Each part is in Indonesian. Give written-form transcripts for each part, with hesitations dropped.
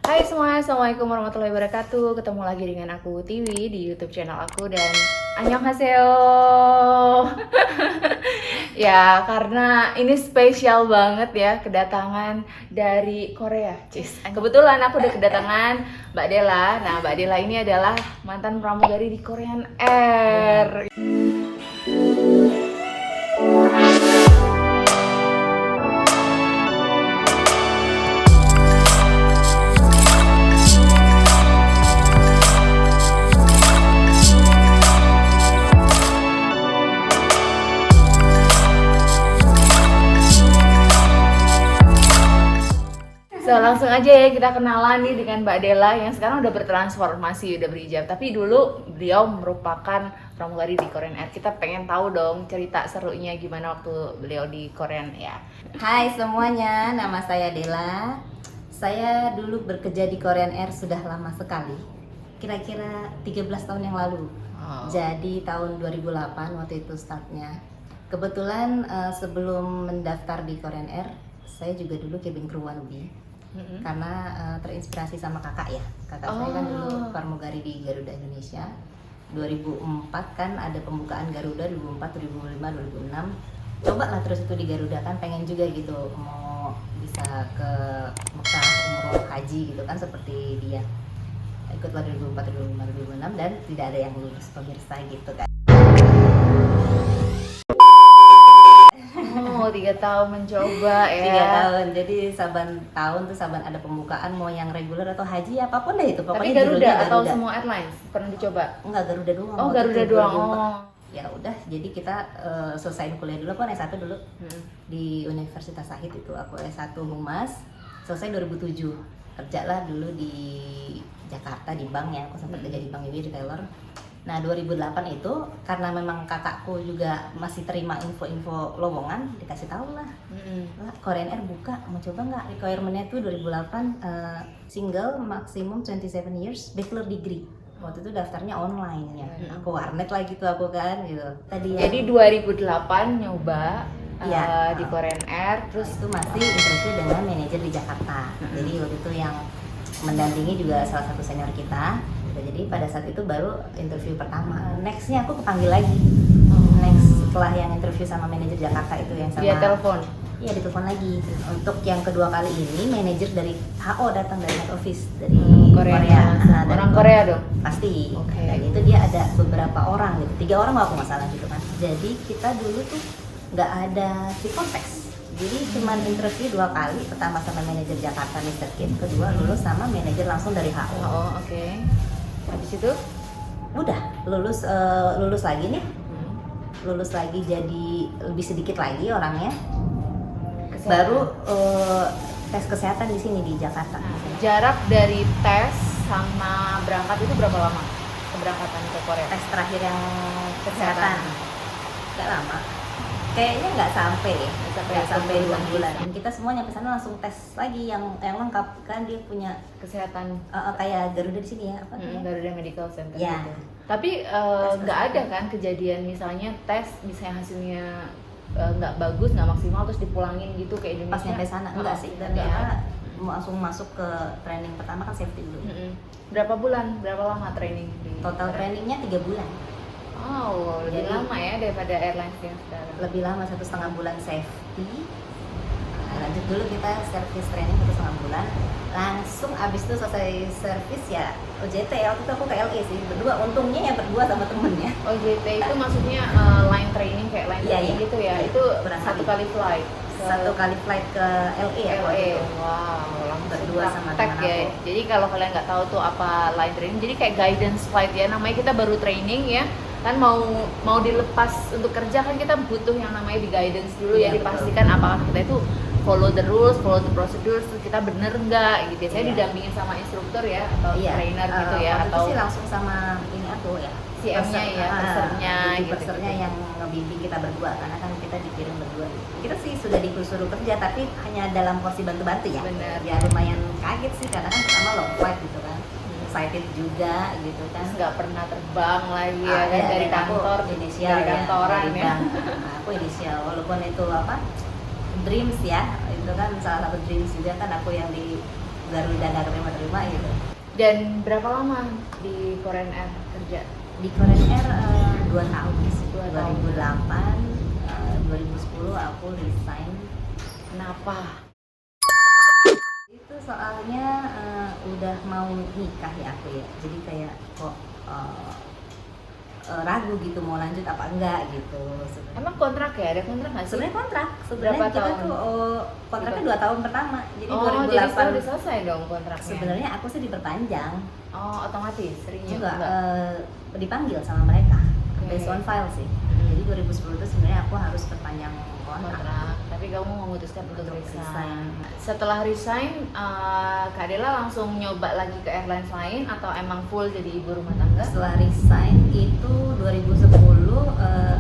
Hai semua, Assalamualaikum warahmatullahi wabarakatuh. Ketemu lagi dengan aku Tiwi di YouTube channel aku dan annyeonghaseyo. Ya, karena ini spesial banget ya kedatangan dari Korea. Kebetulan aku udah kedatangan Mbak Della. Nah, Mbak Della ini adalah mantan pramugari di Korean Air. So, langsung aja ya kita kenalan nih dengan Mbak Della yang sekarang udah bertransformasi, udah berhijab. Tapi dulu beliau merupakan pramugari di Korean Air. Kita pengen tahu dong cerita serunya gimana waktu beliau di Korean ya. Hai semuanya, nama saya Della. Saya dulu bekerja di Korean Air sudah lama sekali. Kira-kira 13 tahun yang lalu. Wow. Jadi tahun 2008 waktu itu startnya. Kebetulan sebelum mendaftar di Korean Air, saya juga dulu cabin crew wannabe. Karena terinspirasi sama kakak ya. Kakak saya kan dulu pramugari di Garuda Indonesia. 2004 kan ada pembukaan Garuda 2004, 2005, 2006. Coba lah terus itu di Garuda kan pengen juga gitu mau bisa ke Mekah umroh haji gitu kan seperti dia. Ikutlah 2004, 2005, 2006 dan tidak ada yang lulus pemirsa gitu kan. Oh, 3 tahun mencoba ya. 3 tahun, jadi saban tahun tuh saban ada pembukaan mau yang reguler atau haji apapun deh itu. Tapi Pokoknya Garuda judulnya atau Garuda. semua airlines pernah dicoba? Enggak, Garuda doang. Oh, waktu Garuda itu, doang. 2004. Oh. Ya udah, jadi kita selesaiin kuliah dulu kan S1 dulu di Universitas Sahid itu. Aku S1 Humas, selesai 2007. Kerjalah dulu di Jakarta di bank ya, aku sempat kerja di bank ini retailer. Nah 2008 itu karena memang kakakku juga masih terima info-info lowongan, dikasih tahu lah, lah Korean Air buka, mau coba nggak? Requirementnya tuh 2008 single maximum 27 years bachelor degree. Waktu itu daftarnya online ya, aku warnet lah gitu aku kan gitu. Jadi 2008 nyoba Iya. di Korean Air, Terus terus itu masih interview dengan manajer di Jakarta. Jadi waktu itu yang mendampingi juga salah satu senior kita. Jadi pada saat itu baru interview pertama. Nextnya aku kepanggil lagi. Next setelah yang interview sama manajer Jakarta itu yang sama. dia telepon. Iya ditelepon lagi. Untuk yang kedua kali ini manajer dari HO datang dari head office dari Korea. Nah, dari Orang Korea dong. Pasti. Oke. Dan itu dia ada beberapa orang gitu. 3 orang kalau aku nggak salah gitu kan. Jadi kita dulu tuh nggak ada si konteks. Jadi cuman interview 2 kali, pertama sama manajer Jakarta Mr. Kim, kedua lulus sama manajer langsung dari HO. Oh, oke. Habis itu Udah lulus lagi nih, lulus lagi jadi lebih sedikit lagi orangnya. kesehatan. Baru tes kesehatan di sini di Jakarta. Jarak dari tes sama berangkat itu berapa lama? Keberangkatan ke Korea. Tes terakhir yang kesehatan nggak lama. Kayaknya nggak sampai 2 bulan. Dan kita semua nyampe sana langsung tes lagi yang lengkap kan dia punya Kesehatan kayak Garuda di sini ya apa namanya? Garuda Medical Center Ya. gitu. Tapi nggak ada kan kejadian misalnya tes misalnya hasilnya nggak bagus, nggak maksimal terus dipulangin gitu ke Indonesia. Pas nyampe sana enggak sih, dan Nggak ada. ya langsung masuk ke training pertama kan safety dulu. Berapa bulan? Berapa lama training di Total Korea? trainingnya 3 bulan. Oh, lebih Jadi- lama ya daripada airlines yang sekarang. Lebih lama 1,5 bulan safety. Nah, lanjut dulu kita service training 1,5 bulan. Langsung abis itu selesai service ya OJT ya, waktu itu aku ke LA sih berdua, untungnya ya berdua sama temennya. OJT itu maksudnya line training kayak line Iya, training iya. gitu ya. Iya, Itu kurang satu lebih. kali flight. ke 1 kali flight ke LA ya waktu LA. itu. Wow, langsung Berdua sama praktek teman ya. aku. Jadi kalau kalian nggak tahu tuh apa line training, jadi kayak guidance flight ya. Namanya kita baru training ya. Kan mau dilepas untuk kerja kan kita butuh yang namanya di guidance dulu ya, Iya, dipastikan apakah kita itu follow the rules, follow the procedures, terus kita bener nggak gitu. Saya Iya. didampingin sama instruktur ya atau Iya, trainer gitu ya waktu atau itu sih langsung sama ini aku ya, CM-nya ya, pursernya gitu. pursernya yang ngebimbing kita berdua karena kan kita dikirim berdua. Kita sih sudah disuruh kerja tapi hanya dalam porsi bantu-bantu ya. Bener. Ya lumayan kaget sih karena kan pertama long flight gitu kan, excited juga gitu kan. Terus nggak pernah terbang lagi ya kan Iya, dari dan aku kantor, inisial dari kantoran dari ya. bank. Nah, aku inisial walaupun itu apa dreams ya, itu kan salah satu dreams juga kan aku yang di Garuda nggak terima gitu. Dan berapa lama di Korean Air kerja? Di Korean Air 2 tahun, 2 tahun. 2008, 2010 aku resign. Kenapa? Itu soalnya udah mau nikah ya aku ya, jadi kayak kok ragu gitu mau lanjut apa enggak gitu. Emang kontrak ya? Ada kontrak nggak sih? Sebenarnya kontrak, Berapa kita tahun? tuh kontraknya 2 tahun pertama, jadi Oh, jadi 2008. sekarang udah selesai dong kontraknya? Sebenarnya aku sih diperpanjang, Oh, otomatis? Seringnya enggak dipanggil sama mereka, Oke. based on file sih. Jadi 2010 itu sebenarnya aku harus perpanjang kontrak. Tapi kamu memutuskan untuk Untuk resign. resign. Setelah resign, Kak Dela langsung nyoba lagi ke airlines lain atau emang full jadi ibu rumah tangga? Setelah resign itu 2010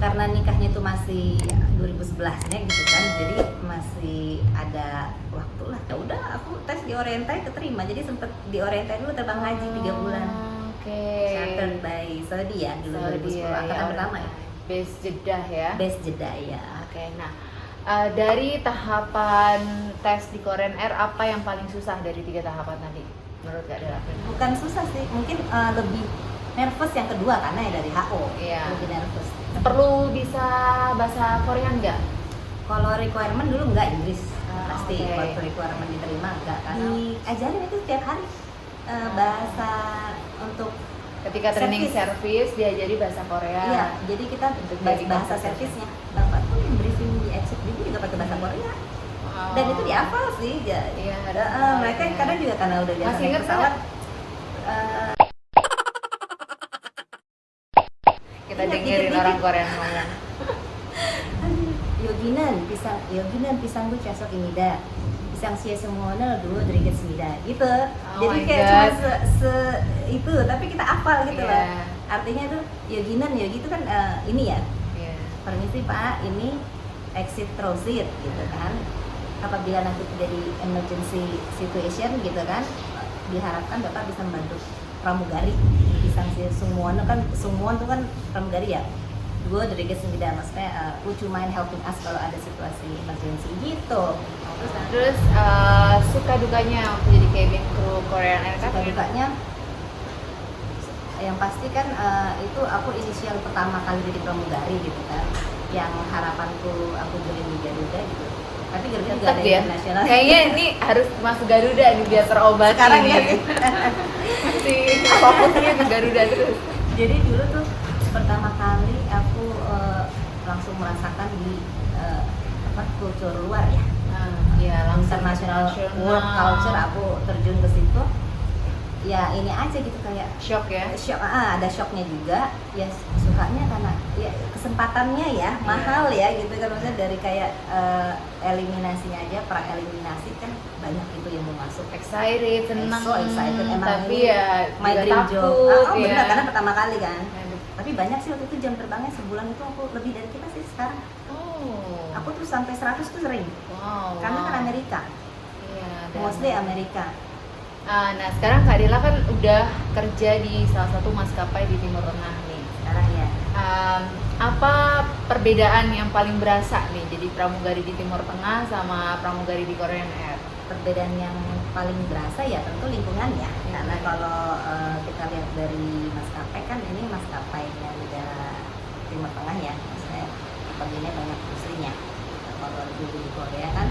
karena nikahnya itu masih 2011-nya gitu kan, jadi masih ada waktu lah. Ya udah aku tes di Oriental keterima, jadi sempet di Oriental dulu terbang haji 3 bulan. Oke. Chartered by Saudi ya dulu 2010 angkatan pertama ya. Base Jeddah ya. Base Jeddah ya. Oke, nah dari tahapan tes di Korean Air apa yang paling susah dari 3 tahapan tadi menurut Kak Dela? Bukan susah sih, mungkin lebih nervous yang kedua karena ya dari HO. Iya. Lebih nervous. Perlu bisa bahasa Korea nggak? Kalau requirement dulu enggak Inggris. Pasti oke. waktu requirement diterima enggak karena diajarin itu tiap hari bahasa untuk Ketika training service diajari bahasa Korea. iya, jadi kita Untuk jadi bahasa consultant. servisnya. Bapak tuh yang briefing di exit juga pakai bahasa Korea. Oh. Dan itu dihafal sih. Iya, Mereka kadang juga karena udah biasa Masih naik ingat pesawat. Kita Ingat dengerin dikit-dikit. orang Korea ngomong. Yoginan pisang gue casok imida. Pisang sia semuanya dulu dari semida gitu. Oh Jadi my kayak God. cuma itu, tapi kita hafal gitu Iya. loh. Artinya tuh yogi itu kan ini ya. Iya. Permisi Pak, ini exit transit gitu kan. Apabila nanti terjadi emergency situation gitu kan, diharapkan Bapak bisa membantu pramugari. Pisang sia semuanya kan semua tuh kan pramugari ya. Gue dari semida maksudnya would you mind helping us kalau ada situasi emergency gitu. Terus suka dukanya waktu jadi cabin crew Korean Air kan? Suka dukanya yang pasti kan itu aku inisial pertama kali jadi pramugari gitu kan, yang harapanku aku join di Garuda gitu, tapi Garuda juga Tetap ada ya. internasional. Kayaknya ini harus masuk Garuda nih biar terobati Sekarang nih. ya. Si fokusnya ke Garuda terus. Jadi dulu tuh pertama kali aku langsung merasakan di kultur luar ya, Iya, langsung international work culture, aku terjun ke situ. Ya ini aja gitu kayak shock ya. shock, ada shocknya juga ya, sukanya karena ya kesempatannya ya mahal ya gitu kan, maksudnya dari kayak eliminasinya aja, pra eliminasi kan banyak itu yang mau masuk. Excited, senang. So excited, emang tapi ini ya my juga dream job. takut, ya. Benar karena pertama kali kan. Aduh. Tapi banyak sih waktu itu jam terbangnya sebulan itu aku lebih dari kita sih sekarang. Oh. Aku tuh sampai 100 tuh sering. Wow. Karena kan Amerika, Iya. mostly Amerika. Nah sekarang Kak Dela kan udah kerja di salah satu maskapai di Timur Tengah nih. Sekarang ya. Apa perbedaan yang paling berasa nih jadi pramugari di Timur Tengah sama pramugari di Korean Air? Perbedaan yang paling berasa ya tentu lingkungan ya, karena kalau kita lihat dari maskapai kan ini maskapainya negara Timur Tengah ya, maksudnya bagiannya banyak muslimnya. Nah, kalau dulu di Korea kan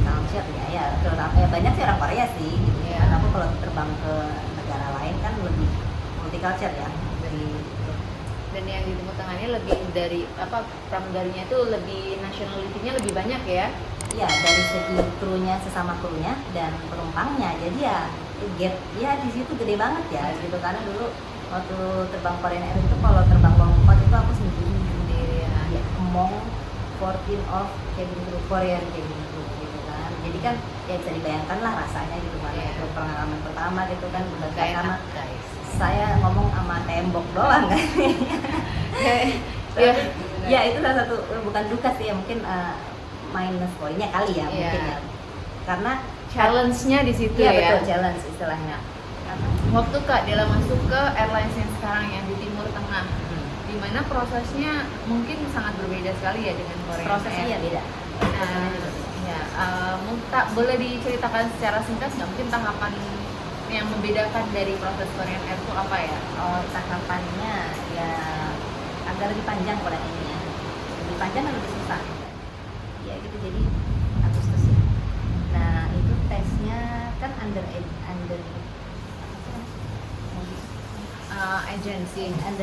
culture ya terutama ya banyak sih orang Korea sih gitu ya. Iya. Aku kalau terbang ke negara lain kan lebih multicultural ya dari Dan yang di Timur Tengah ini lebih dari apa pramugarinya itu lebih nationality-nya lebih banyak ya? ya dari segi krunya, sesama krunya dan penumpangnya, jadi ya gap ya di situ gede banget ya gitu, karena dulu waktu terbang Korean Air itu kalau terbang long haul itu aku sendiri ya, among 14 of cabin crew Korean cabin crew gitu kan, jadi kan ya bisa dibayangkan lah rasanya gitu kan. Itu pengalaman pertama gitu kan, udah Gak pertama enak guys. saya ngomong sama tembok doang kan. Ya, Ya itu salah satu bukan duka sih ya, mungkin minus poinnya kali ya mungkin ya, karena challenge-nya di situ iya, ya. betul, challenge istilahnya. Waktu Kak Dela masuk ke airlines yang sekarang yang di Timur Tengah, di mana prosesnya mungkin sangat berbeda sekali ya dengan Korea. Prosesnya ya beda. Nah, ya, boleh diceritakan secara singkat nggak, mungkin tahapan yang membedakan dari proses Korean Air itu apa ya? Oh, tahapannya ya agak lebih panjang kalau ini ya. Lebih panjang dan lebih susah. Ya gitu, jadi Agustus ya. Nah itu tesnya kan under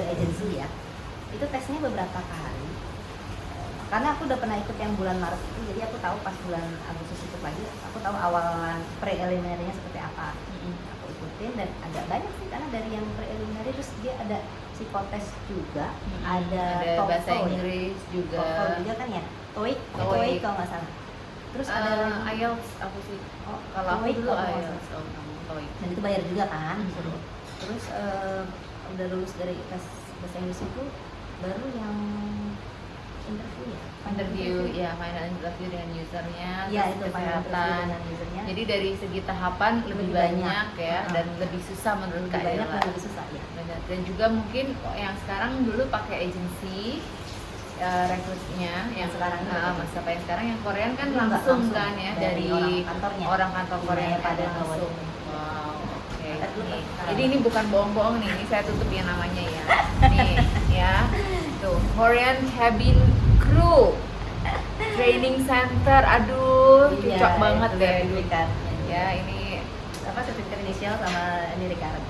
agency ya. Itu tesnya beberapa kali. Karena aku udah pernah ikut yang bulan Maret itu, jadi aku tahu pas bulan Agustus ikut lagi, aku tahu awalan preliminary-nya seperti apa. Aku ikutin dan agak banyak sih, karena dari yang preliminary terus dia ada psikotes juga, ada bahasa TOEFL Inggris juga, TOEFL juga kan ya, TOEIC kalau nggak salah. Terus ada IELTS aku sih. oh, Kalau aku TOEIC dulu kalau nggak IELTS, salah. TOEIC. Dan itu bayar juga kan, suruh. Terus udah lulus dari tes bahasa Inggris itu baru yang interview ya, Final interview dengan usernya, ya, terus itu final interview kesehatan. dengan usernya. Jadi dari segi tahapan lebih banyak ya, dan lebih susah menurut lebih Kak banyak Ella. dan lebih susah ya. Benar. Dan juga mungkin yang sekarang dulu pakai agency rekrutnya, yang Sekarang ini maskapai yang sekarang yang Korean kan Enggak, langsung kan ya dari dari orang kantornya. orang kantor Di Korea pada langsung. awalnya. Wow, oke. Kita dulu Nih. sekarang. Jadi ini bukan bohong-bohong nih, ini saya tutup ya namanya ya. Nih ya, tuh Korean Cabin Crew Training Center. Aduh, Iya, cocok banget itu deh. sertifikatnya. Ya ini Apa sertifikat inisial sama ini recurrent.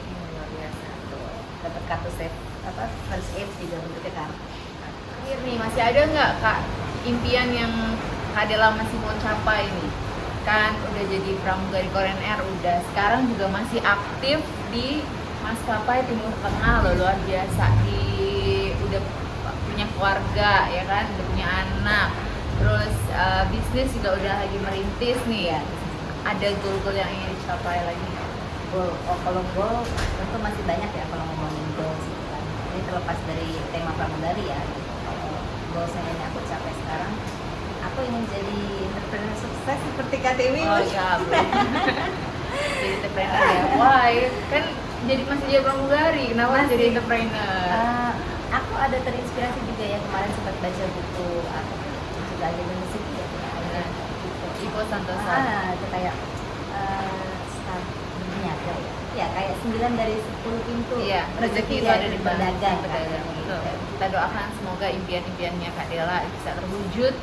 ini luar biasa. Tuh, dapat kartu safe apa first aid juga bentuknya kartu. Akhir nih, masih ada nggak Kak impian yang Kak Dela masih mau capai nih? Kan udah jadi pramugari Korean Air, udah sekarang juga masih aktif di maskapai Timur Tengah loh, luar biasa. Udah punya keluarga ya kan, udah punya anak, terus bisnis juga udah lagi merintis nih. Iya. Ada goal-goal yang ingin dicapai lagi? Kalau goal tentu masih banyak ya kalau ngomongin goal gitu kan. Ini terlepas dari tema pramugari ya. Kalau goal saya yang aku capai sekarang, aku ingin jadi entrepreneur sukses seperti KTW. Oh iya, belum. Jadi entrepreneur ya. Why? Kan masih jadi pramugari, kenapa Masih. jadi entrepreneur? Aku ada terinspirasi juga ya, kemarin sempat baca buku aku juga ada University ya, ada buku Ivo Santosa. itu kayak start berniaga ya. Ya kayak 9 dari 10 pintu Iya, rezeki itu ya, ada di berdagang. pedagang. Kan, Betul. gitu. Kita doakan semoga impian-impiannya Kak Dela bisa terwujud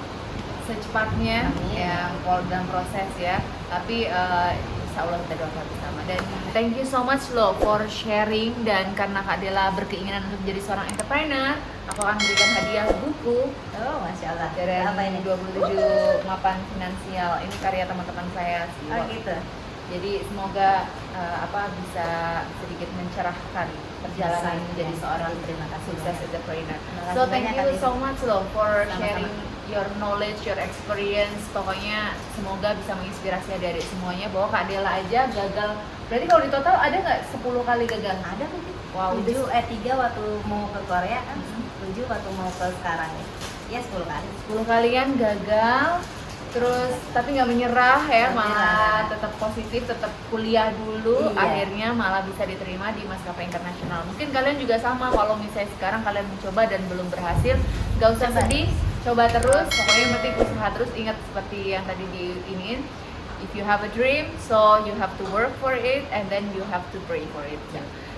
secepatnya. Amin. Yang dalam proses ya. Tapi insya Allah kita doakan bersama. Dan thank you so much loh for sharing. Dan karena Kak Dela berkeinginan untuk menjadi seorang entrepreneur, aku akan berikan hadiah buku Oh, Masya Allah. dari Apa ini? 27 mapan finansial. Ini karya teman-teman saya sih. Oh gitu. Jadi semoga bisa sedikit mencerahkan perjalanan Bisa, menjadi ya. seorang Terima kasih sukses banyak. entrepreneur. Terima kasih So thank banyak, you Kak so much loh for Sama-sama. sharing your knowledge, your experience. Pokoknya semoga bisa menginspirasi adik-adik semuanya bahwa Kak Dela aja gagal. Berarti kalau di total ada nggak 10 kali gagal? Ada mungkin. Wow. 3 waktu mau ke Korea kan, 7 waktu mau ke sekarang ya. Ya 10 kali. 10 kalian gagal. Terus tapi nggak menyerah ya, Nggak malah menyerah. tetap positif, tetap kuliah dulu. Iya. Akhirnya malah bisa diterima di maskapai internasional. Mungkin kalian juga sama, kalau misalnya sekarang kalian mencoba dan belum berhasil, nggak usah Coba. sedih, coba terus. Pokoknya yang penting usaha terus. Ingat seperti yang tadi diinin, if you have a dream, so you have to work for it and then you have to pray for it.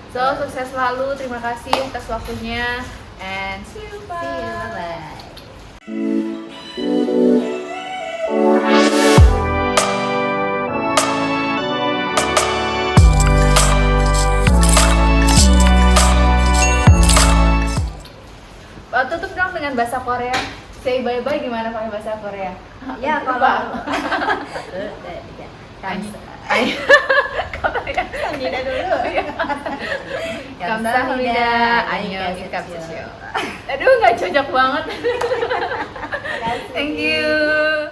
So sukses selalu, terima kasih atas waktunya, and see you, bye. See you, bye-bye. Tutup dong dengan bahasa Korea. Say bye bye gimana pakai bahasa Korea? Ya Lupa. kalau 1, 2, 3. Ayo. Kamsahamnida dulu. Kamsahamnida. Annyeong Aduh nggak cocok banget. Thank you.